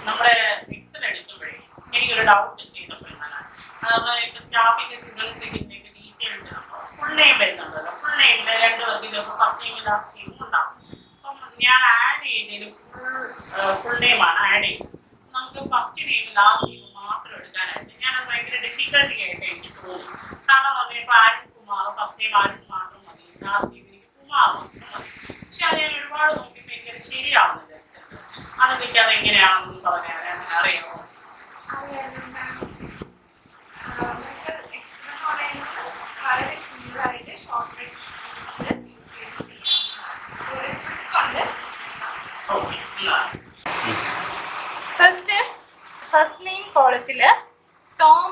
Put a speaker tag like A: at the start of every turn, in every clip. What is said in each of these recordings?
A: നമ്മുടെ എക്സൽ എടുക്കുമ്പോഴേ എനിക്കൊരു ഡൗട്ട് ചെയ്തപ്പോഴാണ് സ്റ്റാഫിന്റെ സിംഗിൾസിന്റെ ഡീറ്റെയിൽസ് ഫുൾ നെയിം വരുന്നുണ്ടല്ലോ. ഫുൾ നെയിമില് 2 പേർക്ക് ചിലപ്പോൾ ഫസ്റ്റ് നെയിം ലാസ്റ്റ് നെയിം ഉണ്ടാവും. അപ്പം ഞാൻ ആഡ് ചെയ്തതിൽ ഫുൾ നെയിമാണ് ആഡ് ചെയ്തത്. നമുക്ക് ഫസ്റ്റ് നെയിം ലാസ്റ്റ് നെയിം മാത്രം എടുക്കാനായിട്ട് ഞാനത് ഭയങ്കര ഡിഫിക്കൽട്ടി ആയിട്ട് എനിക്ക് തോന്നി. കാരണം നമ്മളിപ്പോൾ അരുൺ കുമാർ ഫസ്റ്റ് നെയിം അരുൺ മാത്രം മതി, ലാസ്റ്റ് നെയിം എനിക്ക് കുമാർ മാത്രം മതി. പക്ഷെ അത് ഞാൻ ഒരുപാട് നോക്കിയപ്പോൾ എനിക്കത് ശരിയാവുന്നില്ല. അതെനിക്ക് അതെങ്ങനെയാണെന്ന് പറഞ്ഞാൽ അങ്ങനെ അറിയാമോ?
B: വളരെ സിമ്പിളായിട്ട് ഷോർട്ട് യൂസ് ചെയ്ത് ഫസ്റ്റ് നെയിം കോളത്തിൽ ടോം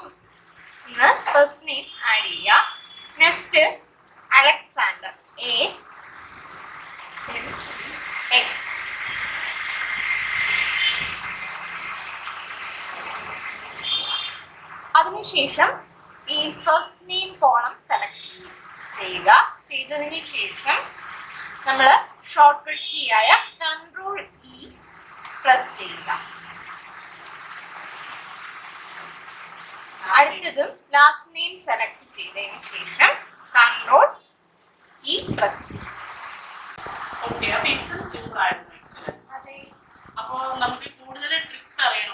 B: എന്ന് ഫസ്റ്റ് നെയിം ആഡ് ചെയ്യുക. Next Alexander ALEX. അതിനുശേഷം ഈ ഫസ്റ്റ് നെയിം കോളം സെലക്ട് ചെയ്യുക. ചെയ്തതിന് ശേഷം നമ്മൾ ഷോർട്ട് കട്ട് കീ ആയ Ctrl+E പ്രസ് ചെയ്യുക. അടുത്തതും ലാസ്റ്റ് നെയിം സെലക്ട് ചെയ്തതിന് ശേഷം Ctrl+E പ്രസ് ചെയ്യുക.
A: ഓക്കെ, അപ്പൊ ഇത്ര സിമ്പിൾ ആയിരുന്നു.
B: അതെ.
A: അപ്പോൾ നമുക്ക് കൂടുതൽ ട്രിക്സ് അറിയണം